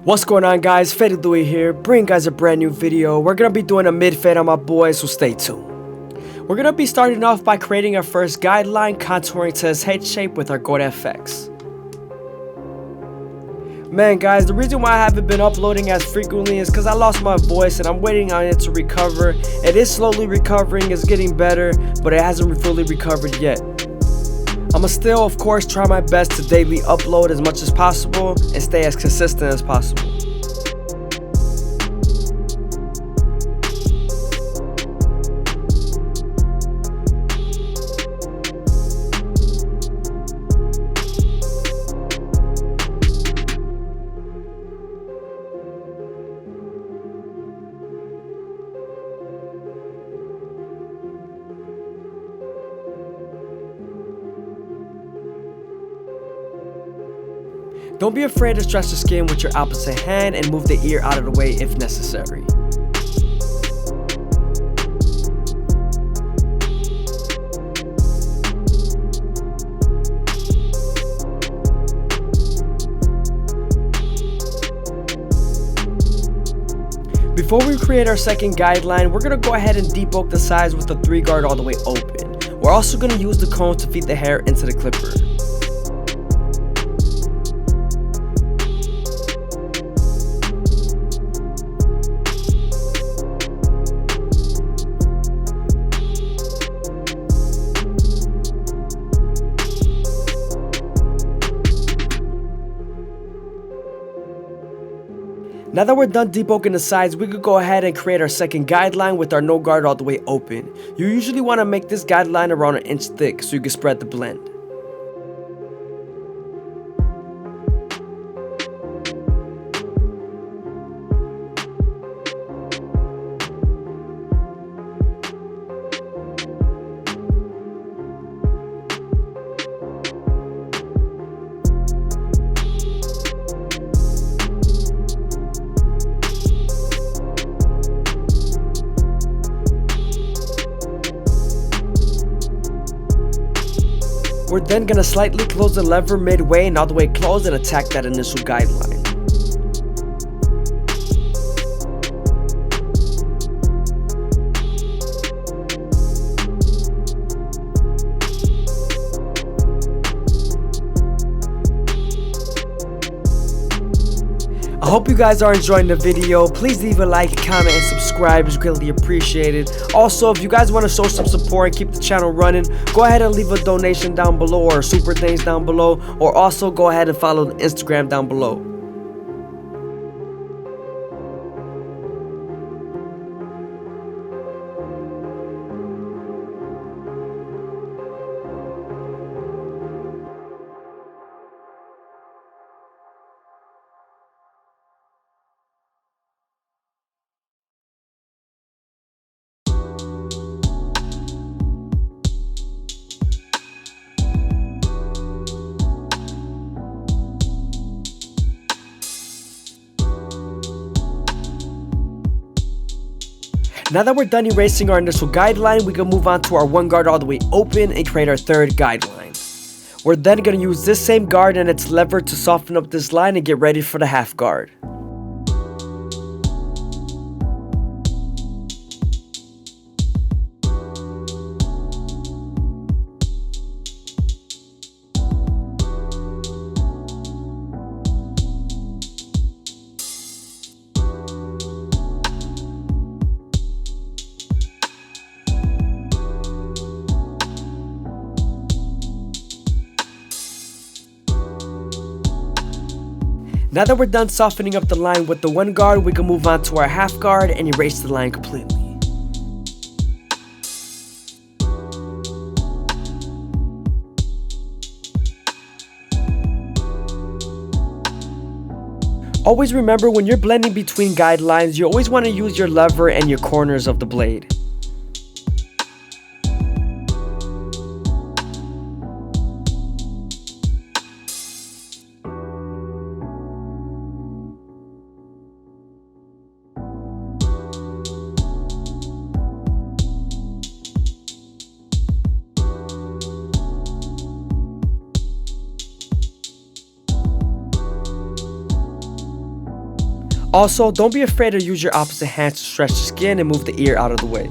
What's going on, guys? FadeitLuie here, bringing guys a brand new video. We're gonna be doing a mid-fade on my boy, so stay tuned. We're gonna be starting off by creating our first guideline, contouring to his head shape with our Gold FX. Man, guys, the reason why I haven't been uploading as frequently is because I lost my voice and I'm waiting on it to recover. It is slowly recovering, it's getting better, but it hasn't fully recovered yet. I'ma still, of course, try my best to daily upload as much as possible and stay as consistent as possible. Don't be afraid to stretch the skin with your opposite hand and move the ear out of the way if necessary. Before we create our second guideline, we're going to go ahead and debulk the sides with the 3 guard all the way open. We're also going to use the comb to feed the hair into the clipper. Now that we're done debulking the sides, we could go ahead and create our second guideline with our no guard all the way open. You usually want to make this guideline around 1 inch thick so you can spread the blend. We're then going to slightly close the lever midway and all the way close and attack that initial guideline. I hope you guys are enjoying the video. Please leave a like, comment, and subscribe. It's greatly appreciated. Also, if you guys want to show some support and keep the channel running, go ahead and leave a donation down below or super thanks down below, or also go ahead and follow the Instagram down below. Now that we're done erasing our initial guideline, we can move on to our 1 guard all the way open and create our third guideline. We're then going to use this same guard and its lever to soften up this line and get ready for the half guard. Now that we're done softening up the line with the 1 guard, we can move on to our half guard and erase the line completely. Always remember, when you're blending between guidelines, you always want to use your lever and your corners of the blade. Also, don't be afraid to use your opposite hand to stretch the skin and move the ear out of the way.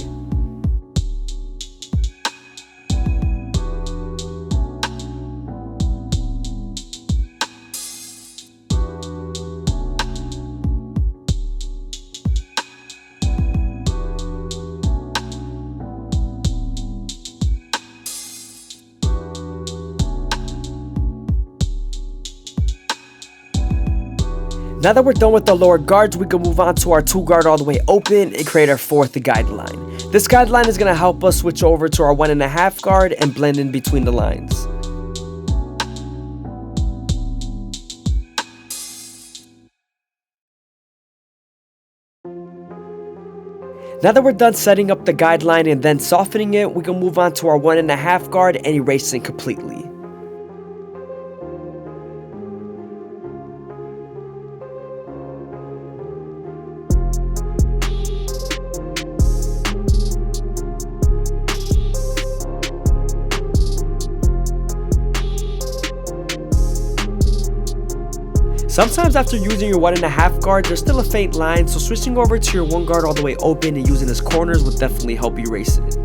Now that we're done with the lower guards, we can move on to our 2 guard all the way open and create our 4th guideline. This guideline is going to help us switch over to our 1.5 guard and blend in between the lines. Now that we're done setting up the guideline and then softening it, we can move on to our 1.5 guard and erasing completely. Sometimes after using your 1.5 guard, there's still a faint line, so switching over to your 1 guard all the way open and using its corners will definitely help erase it.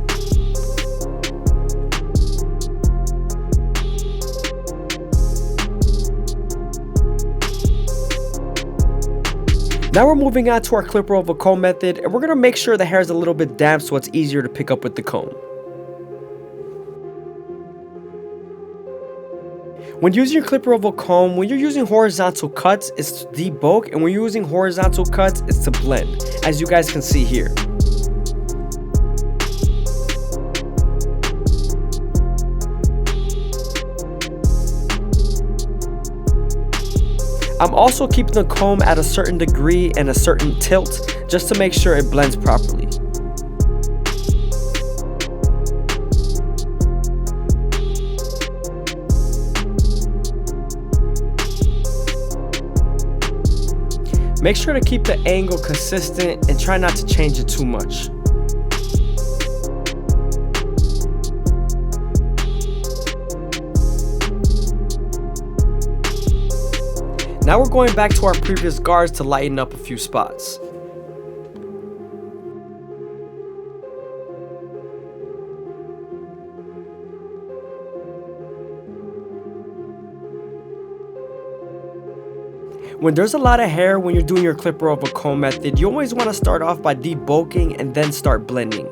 Now we're moving on to our clipper over comb method, and we're going to make sure the hair is a little bit damp so it's easier to pick up with the comb. When using your clipper over comb, when you're using horizontal cuts, it's to debulk, and when you're using horizontal cuts, it's to blend, as you guys can see here. I'm also keeping the comb at a certain degree and a certain tilt, just to make sure it blends properly. Make sure to keep the angle consistent and try not to change it too much. Now we're going back to our previous guards to lighten up a few spots. When there's a lot of hair when you're doing your clipper over comb method, you always want to start off by debulking and then start blending.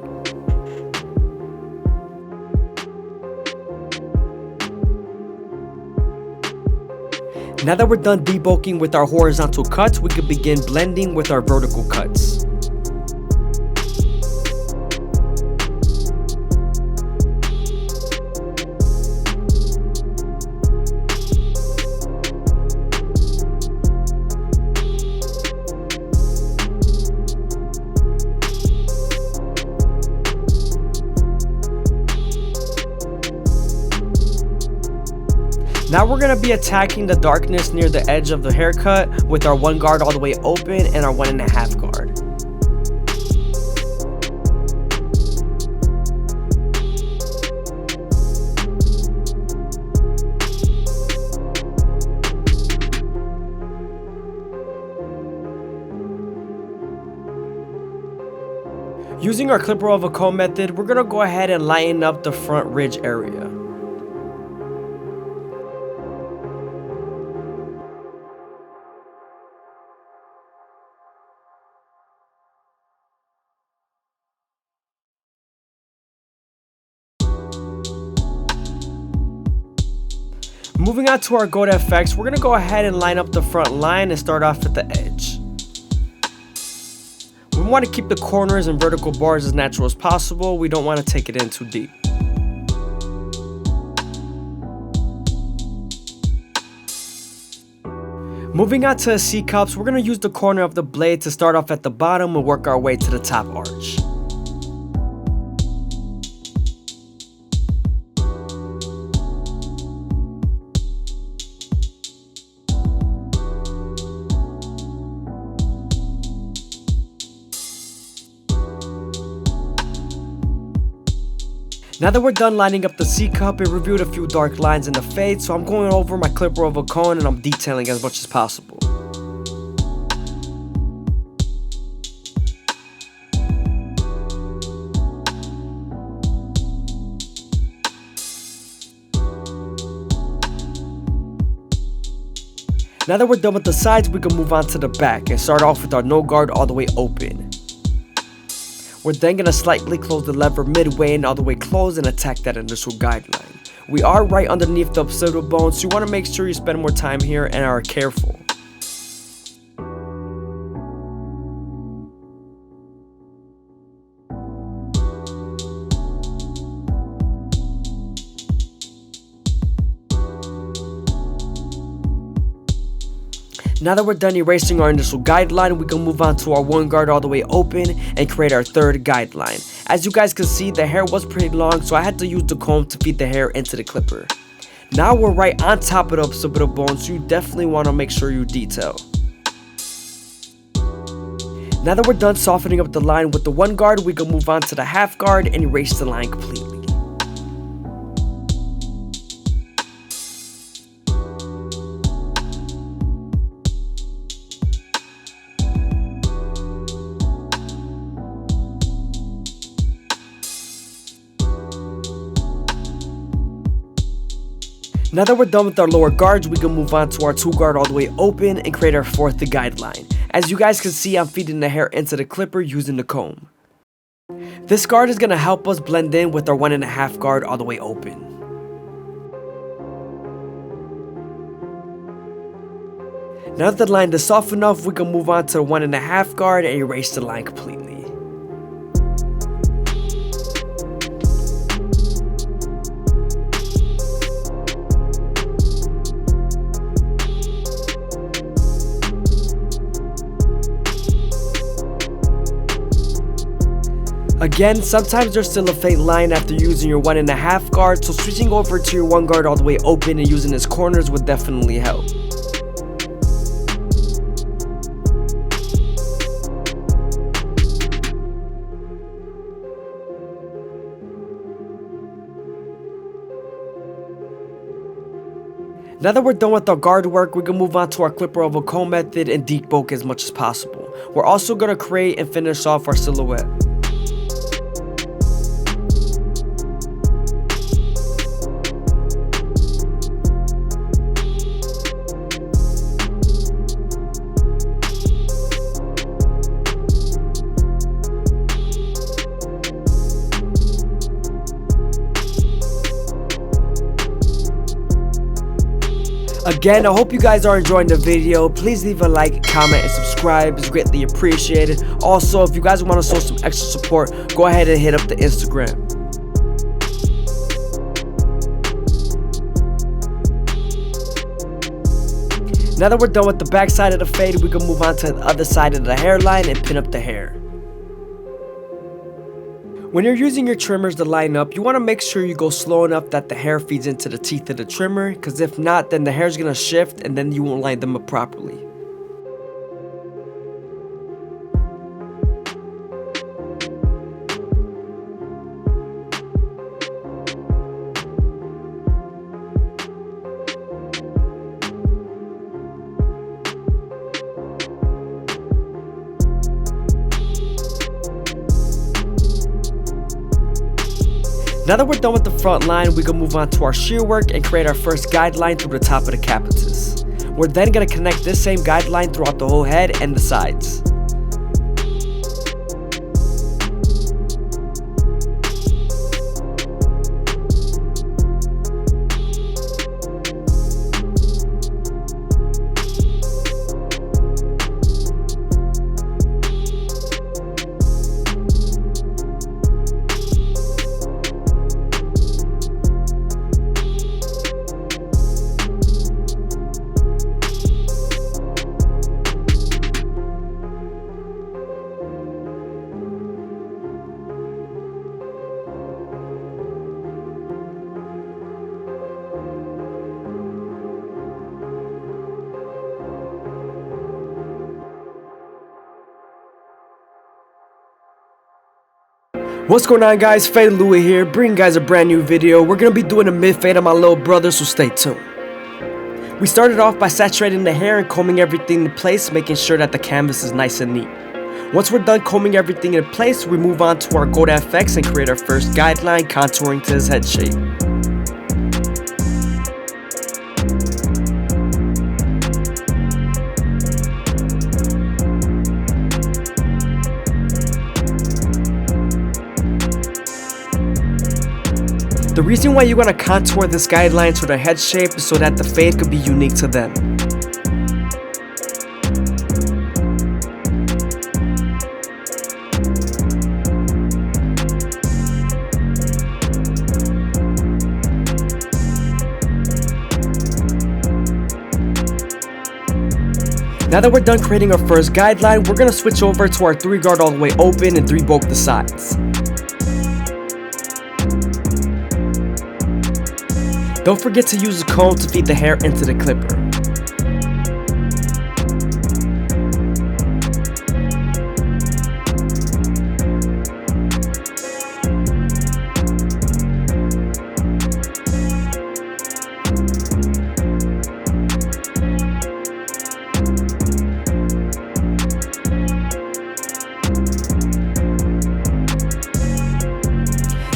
Now that we're done debulking with our horizontal cuts, we can begin blending with our vertical cuts. Now we're going to be attacking the darkness near the edge of the haircut with our 1 guard all the way open and our 1.5 guard. Using our clipper over comb method, we're going to go ahead and lighten up the front ridge area. Moving on to our gold FX, we're going to go ahead and line up the front line and start off at the edge. We want to keep the corners and vertical bars as natural as possible. We don't want to take it in too deep. Moving on to C-cups, we're going to use the corner of the blade to start off at the bottom and work our way to the top arch. Now that we're done lining up the C-cup, it revealed a few dark lines in the fade, so I'm going over my clipper over comb and I'm detailing as much as possible. Now that we're done with the sides, we can move on to the back and start off with our no guard all the way open. We're then going to slightly close the lever midway and all the way close and attack that initial guideline. We are right underneath the occipital bone, so you want to make sure you spend more time here and are careful. Now that we're done erasing our initial guideline, we can move on to our one guard all the way open and create our third guideline. As you guys can see, the hair was pretty long, so I had to use the comb to feed the hair into the clipper. Now we're right on top of the occipital bone, so you definitely want to make sure you detail. Now that we're done softening up the line with the one guard, we can move on to the half guard and erase the line completely. Now that we're done with our lower guards, we can move on to our two guard all the way open and create our fourth guideline. As you guys can see, I'm feeding the hair into the clipper using the comb. This guard is going to help us blend in with our 1.5 guard all the way open. Now that the line is soft enough, we can move on to the 1.5 guard and erase the line completely. Again, sometimes there's still a faint line after using your 1.5 guard, so switching over to your one guard all the way open and using its corners would definitely help. Now that we're done with our guard work, we can move on to our clipper oval comb method and debulk as much as possible. We're also going to create and finish off our silhouette. Again, I hope you guys are enjoying the video. Please leave a like, comment, and subscribe. It's greatly appreciated. Also, if you guys want to show some extra support, go ahead and hit up the Instagram. Now that we're done with the back side of the fade, we can move on to the other side of the hairline and pin up the hair. When you're using your trimmers to line up, you want to make sure you go slow enough that the hair feeds into the teeth of the trimmer, because if not, then the hair is going to shift and then you won't line them up properly. Now that we're done with the front line, we can move on to our shear work and create our first guideline through the top of the capitus. We're then going to connect this same guideline throughout the whole head and the sides. What's going on, guys? FadeitLuie here, bringing guys a brand new video. We're going to be doing a mid fade on my little brother, so stay tuned. We started off by saturating the hair and combing everything in place, making sure that the canvas is nice and neat. Once we're done combing everything in place, we move on to our gold FX and create our first guideline, contouring to his head shape. The reason why you want to contour this guideline to their head shape is so that the fade could be unique to them. Now that we're done creating our first guideline, we're going to switch over to our 3 guard all the way open and 3 bulk the sides. Don't forget to use a comb to feed the hair into the clipper.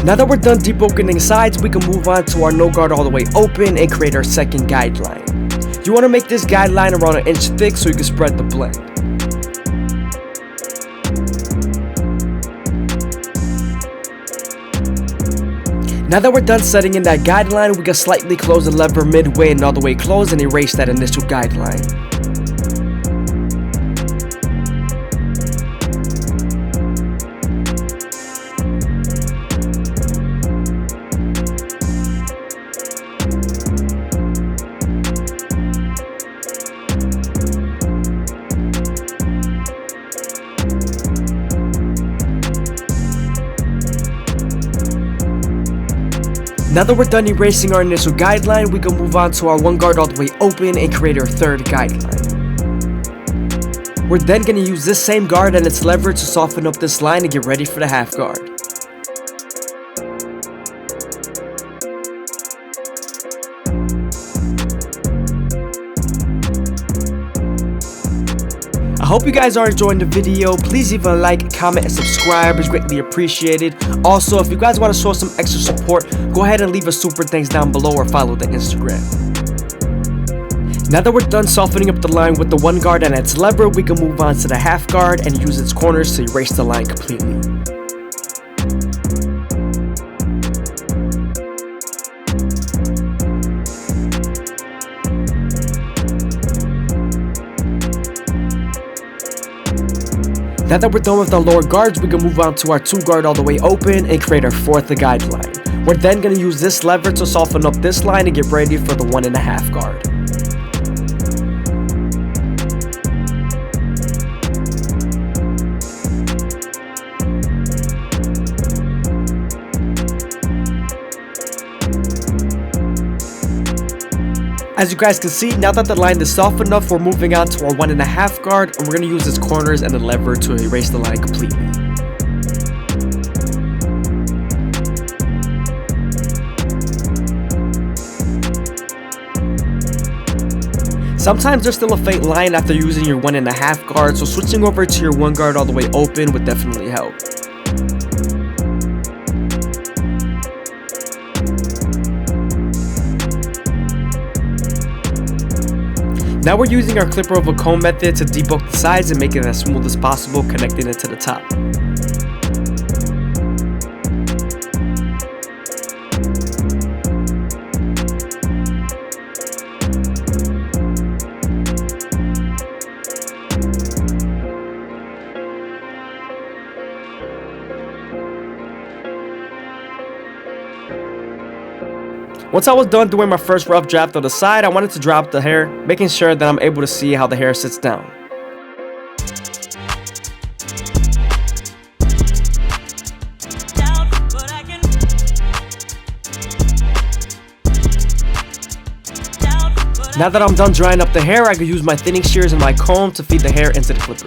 Now that we're done debulking sides, we can move on to our no guard all the way open and create our second guideline. You want to make this guideline around 1 inch thick so you can spread the blend. Now that we're done setting in that guideline, we can slightly close the lever midway and all the way close and erase that initial guideline. Now that we're done erasing our initial guideline, we can move on to our 1 guard all the way open and create our third guideline. We're then going to use this same guard and its lever to soften up this line and get ready for the half guard. I hope you guys are enjoying the video. Please leave a like, comment, and subscribe. It's greatly appreciated. Also, if you guys want to show some extra support, go ahead and leave a super thanks down below or follow the Instagram. Now that we're done softening up the line with the 1 guard and its lever, we can move on to the half guard and use its corners to erase the line completely. Now that we're done with our lower guards, we can move on to our 2 guard all the way open and create our fourth guideline. We're then going to use this lever to soften up this line and get ready for the 1.5 guard. As you guys can see, now that the line is soft enough, we're moving on to our 1.5 guard, and we're going to use its corners and the lever to erase the line completely. Sometimes there's still a faint line after using your 1.5 guard, so switching over to your 1 guard all the way open would definitely help. Now we're using our clipper over comb method to debulk the sides and make it as smooth as possible, connecting it to the top. Once I was done doing my first rough draft of the side, I wanted to drop the hair, making sure that I'm able to see how the hair sits down. Now that I'm done drying up the hair, I can use my thinning shears and my comb to feed the hair into the clipper.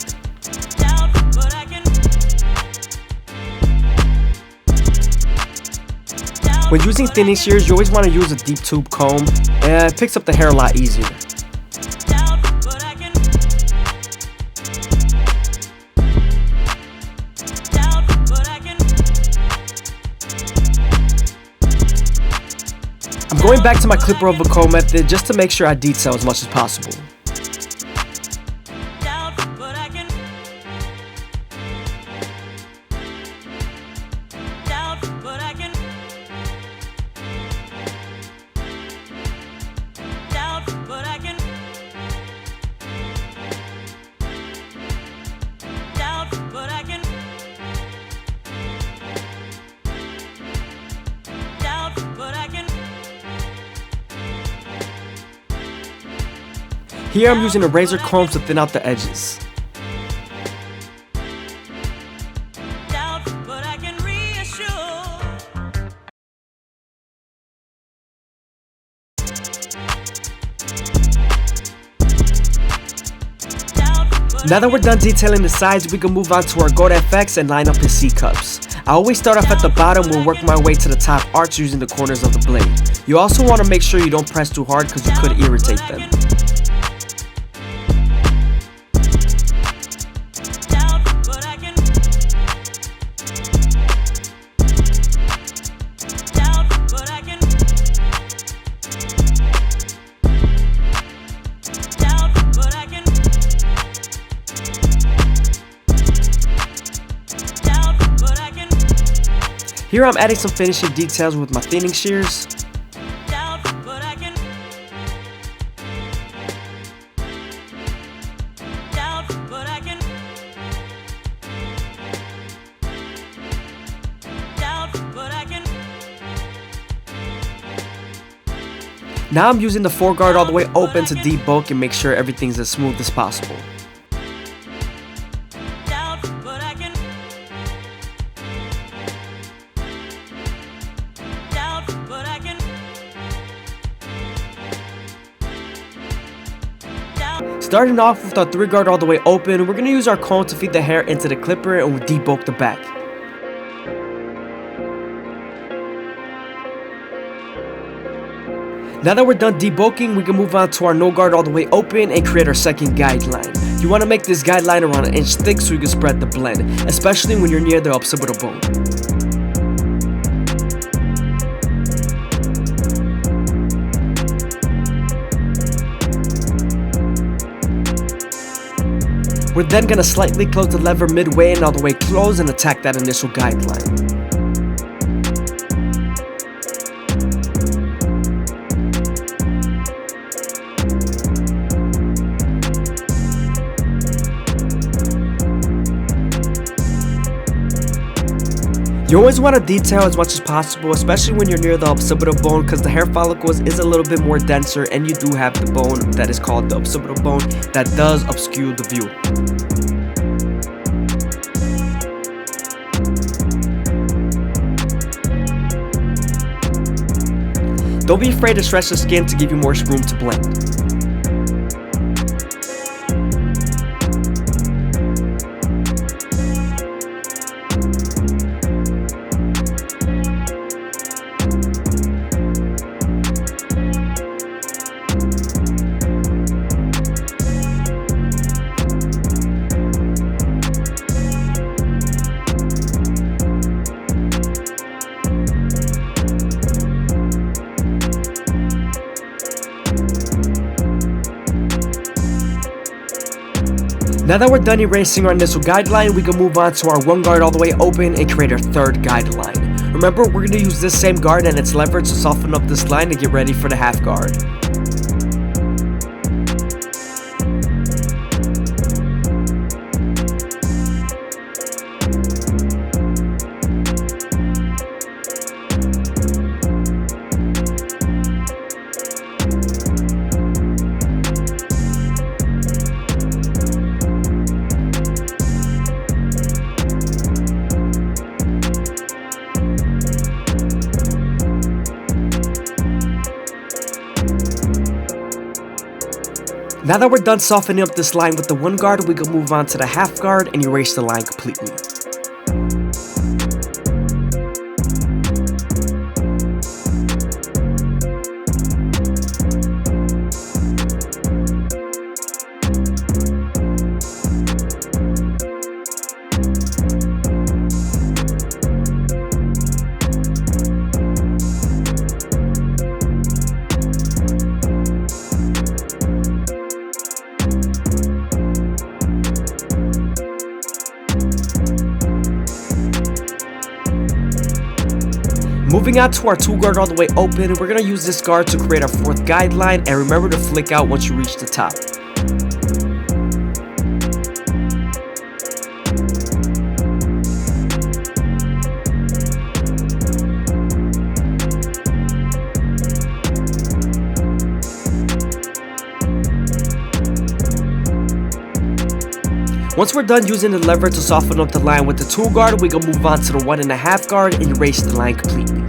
When using thinning shears, you always want to use a deep tube comb, and it picks up the hair a lot easier. I'm going back to my clipper over comb method just to make sure I detail as much as possible. Here I'm using a razor comb to thin out the edges. Now that we're done detailing the sides, we can move on to our gold FX and line up his C-cups. I always start off at the bottom and work my way to the top arch using the corners of the blade. You also want to make sure you don't press too hard because you could irritate them. Here I'm adding some finishing details with my thinning shears. Now I'm using the foreguard all the way open to debulk and make sure everything's as smooth as possible. Starting off with our 3-guard all the way open, we're going to use our comb to feed the hair into the clipper and we'll debulk the back. Now that we're done debulking, we can move on to our no guard all the way open and create our second guideline. You want to make this guideline around 1 inch thick so you can spread the blend, especially when you're near the occipital bone. We're then going to slightly close the lever midway and all the way close and attack that initial guideline. You always want to detail as much as possible, especially when you're near the occipital bone, because the hair follicles is a little bit more denser and you do have the bone that is called the occipital bone that does obscure the view. Don't be afraid to stretch the skin to give you more room to blend. Now that we're done erasing our initial guideline, we can move on to our 1 guard all the way open and create our 3rd guideline. Remember, we're going to use this same guard and its leverage to soften up this line to get ready for the half guard. Now that we're done softening up this line with the 1 guard, we can move on to the half guard and erase the line completely. Moving on to our 2 guard all the way open, we're going to use this guard to create our 4th guideline, and remember to flick out once you reach the top. Once we're done using the lever to soften up the line with the tool guard, we gonna move on to the 1.5 guard and erase the line completely.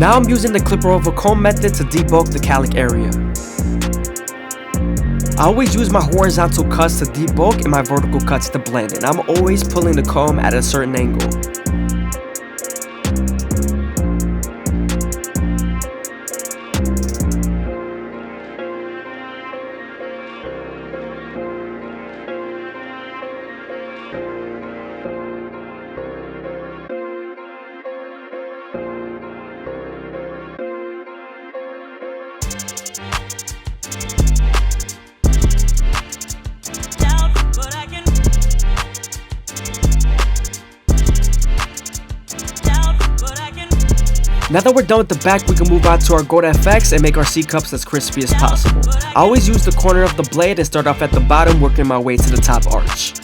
Now I'm using the clipper over comb method to debulk the calic area. I always use my horizontal cuts to debulk and my vertical cuts to blend, and I'm always pulling the comb at a certain angle. Now that we're done with the back, we can move on to our Gold FX and make our C-cups as crispy as possible. I always use the corner of the blade and start off at the bottom, working my way to the top arch.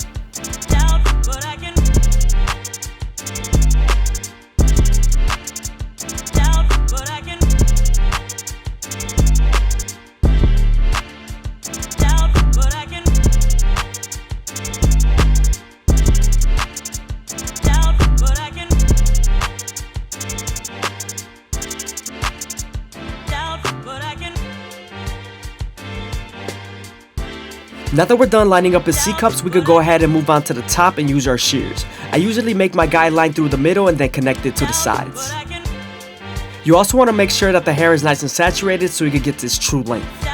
Now that we're done lining up his C-cups, we could go ahead and move on to the top and use our shears. I usually make my guide line through the middle and then connect it to the sides. You also want to make sure that the hair is nice and saturated so you can get this true length.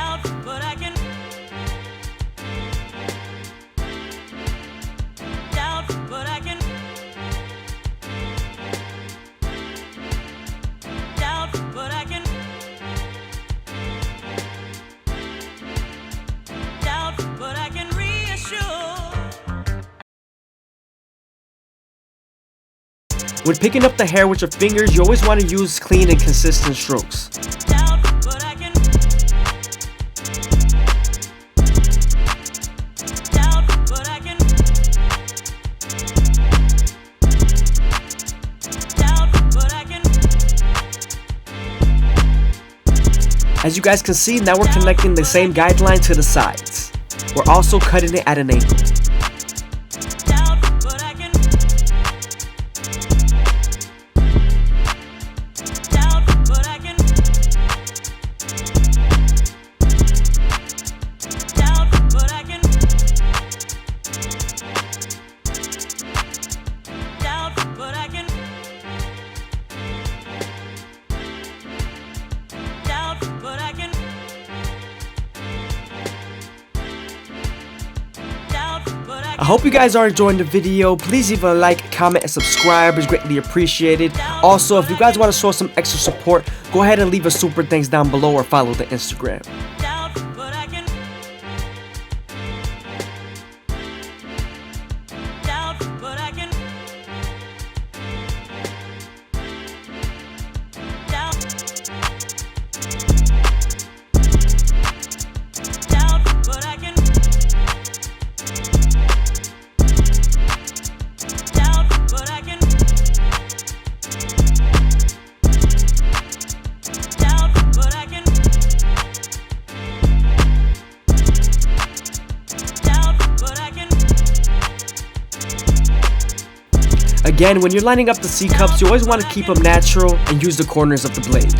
When picking up the hair with your fingers, you always want to use clean and consistent strokes. As you guys can see, now we're connecting the same guideline to the sides. We're also cutting it at an angle. I hope you guys are enjoying the video. Please leave a like, comment, and subscribe. It's greatly appreciated. Also, if you guys want to show some extra support, go ahead and leave a super thanks down below or follow the Instagram. Again, when you're lining up the C-cups, you always want to keep them natural and use the corners of the blade.